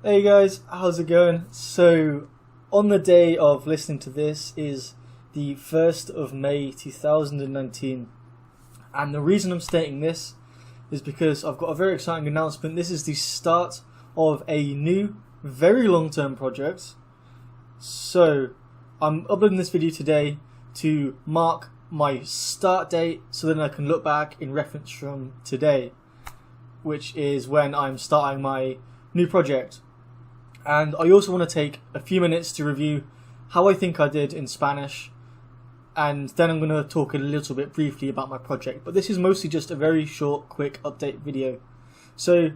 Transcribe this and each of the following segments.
Hey guys, how's it going? So, on the day of listening to this is the 1st of May 2019, and the reason I'm stating this is because I've got a very exciting announcement. This is the start of a new, very long-term project. So, I'm uploading this video today to mark my start date so then I can look back in reference from today, which is when I'm starting my new project. And I also want to take a few minutes to review how I think I did in Spanish, and then I'm going to talk a little bit briefly about my project. But this is mostly just a very short, quick update video. So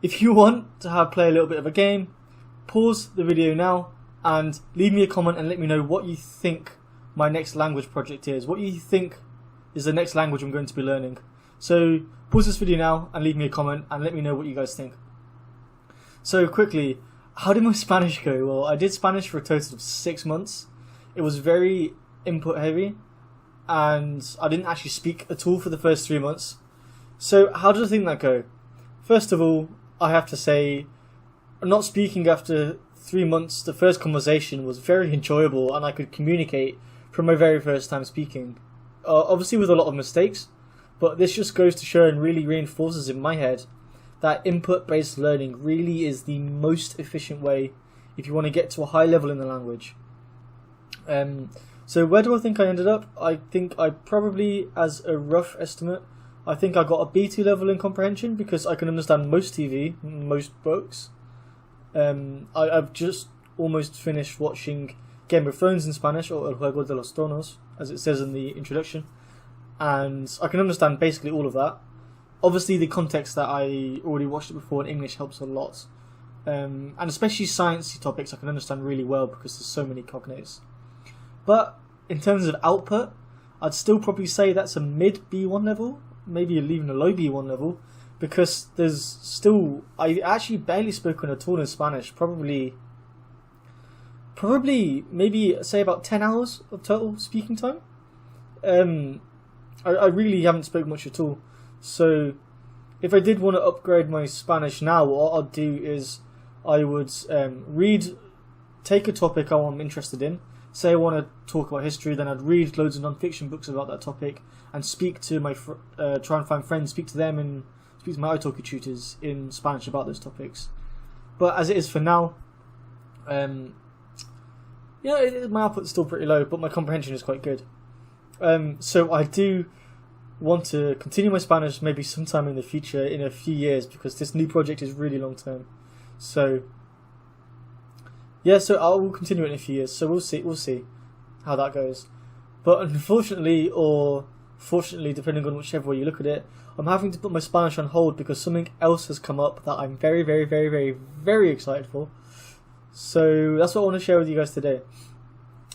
if you want to play a little bit of a game, pause the video now and leave me a comment and let me know what you think my next language project is. What you think is the next language I'm going to be learning. So pause this video now and leave me a comment and let me know what you guys think. So quickly, how did my Spanish go? Well, I did Spanish for a total of 6 months. It was very input heavy, and I didn't actually speak at all for the first 3 months. So how did I think that go? First of all, I have to say, not speaking after 3 months, the first conversation was very enjoyable, and I could communicate from my very first time speaking. Obviously with a lot of mistakes, but this just goes to show and really reinforces in my head that input-based learning really is the most efficient way if you want to get to a high level in the language. So where do I think I ended up? I think I probably, as a rough estimate, I think I got a B2 level in comprehension because I can understand most TV, most books. I've just almost finished watching Game of Thrones in Spanish, or El Juego de los Tronos, as it says in the introduction, and I can understand basically all of that. Obviously, the context that I already watched it before in English helps a lot. And especially sciencey topics I can understand really well because there's so many cognates. But in terms of output, I'd still probably say that's a mid B1 level, maybe even a low B1 level, because there's still... I actually barely spoken at all in Spanish, probably maybe say about 10 hours of total speaking time. I really haven't spoken much at all. So, if I did want to upgrade my Spanish now, what I'd do is I would take a topic I'm interested in. Say I want to talk about history, then I'd read loads of non-fiction books about that topic and speak to my try and find friends, speak to them and speak to my italki tutors in Spanish about those topics. But as it is for now, my output's still pretty low, but my comprehension is quite good. So I do want to continue my Spanish maybe sometime in the future, in a few years, because this new project is really long term. So yeah, so I will continue it in a few years. So we'll see how that goes. But unfortunately, or fortunately, depending on whichever way you look at it, I'm having to put my Spanish on hold because something else has come up that I'm very, very, very, very, very excited for. So that's what I want to share with you guys today.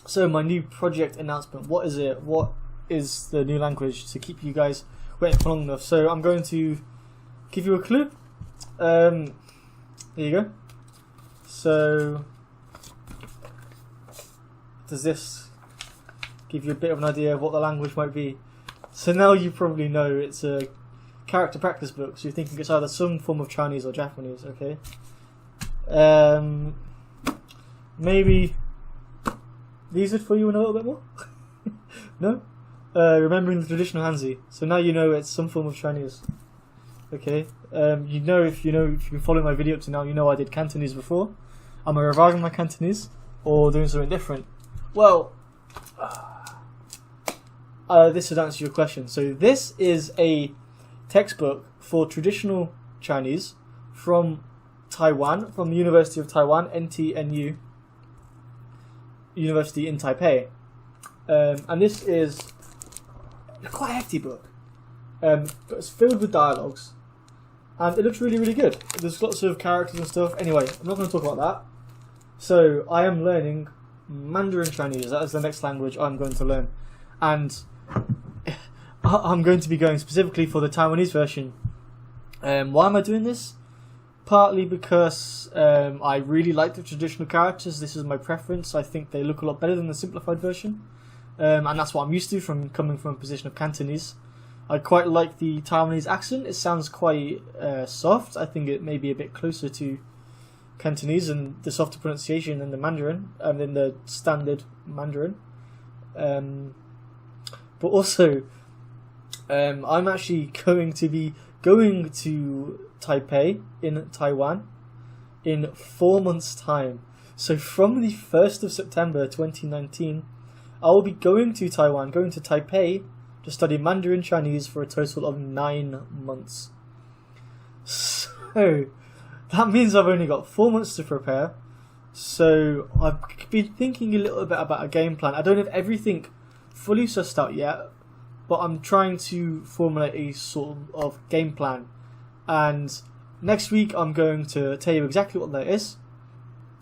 So my new project announcement. What is it? What is the new language to keep you guys waiting for long enough? So I'm going to give you a clue. There you go. So does this give you a bit of an idea of what the language might be? So now you probably know it's a character practice book, so you're thinking it's either some form of Chinese or Japanese, okay? Maybe these are for you in a little bit more? No? Remembering the traditional Hanzi. So now you know it's some form of Chinese. Okay. If you've been following my video up to now, you know I did Cantonese before. Am I revising my Cantonese or doing something different? Well, this would answer your question. So this is a textbook for traditional Chinese from Taiwan, from the University of Taiwan, NTNU, University in Taipei. And this is quite a hefty book, but it's filled with dialogues, and it looks really, really good. There's lots of characters and stuff. Anyway, I'm not going to talk about that. So I am learning Mandarin Chinese. That is the next language I'm going to learn, and I'm going to be going specifically for the Taiwanese version. Why am I doing this? Partly because I really like the traditional characters. This is my preference. I think they look a lot better than the simplified version. And that's what I'm used to from coming from a position of Cantonese. I quite like the Taiwanese accent. It sounds quite soft. I think it may be a bit closer to Cantonese and the softer pronunciation in the Mandarin and in the standard Mandarin. But also, I'm actually going to be going to Taipei in Taiwan in 4 months' time. So from the 1st of September 2019, I will be going to Taiwan, going to Taipei to study Mandarin Chinese for a total of 9 months. So that means I've only got 4 months to prepare. So I've been thinking a little bit about a game plan. I don't have everything fully sussed out yet, but I'm trying to formulate a sort of game plan. And next week I'm going to tell you exactly what that is.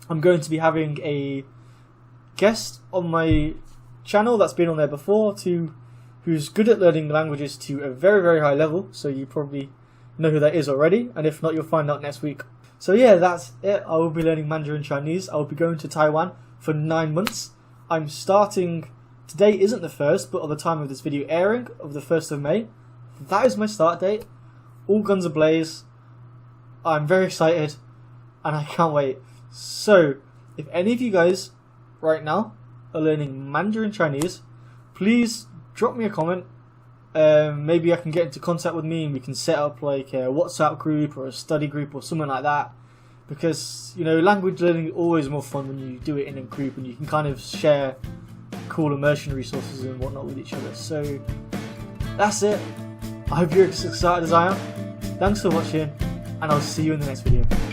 I'm going to be having a guest on my channel that's been on there before, who's good at learning languages to a very, very high level. So you probably know who that is already, and if not, you'll find out next week. So yeah, that's it. I will be learning Mandarin Chinese. I will be going to Taiwan for 9 months. I'm starting, today isn't the 1st, but at the time of this video airing, of the 1st of May, that is my start date. All guns ablaze. I'm very excited, and I can't wait. So, if any of you guys right now are learning Mandarin Chinese, please drop me a comment. Maybe I can get into contact with me and we can set up like a WhatsApp group or a study group or something like that. Because, you know, language learning is always more fun when you do it in a group and you can kind of share cool immersion resources and whatnot with each other. So, that's it. I hope you're as excited as I am. Thanks for watching, and I'll see you in the next video.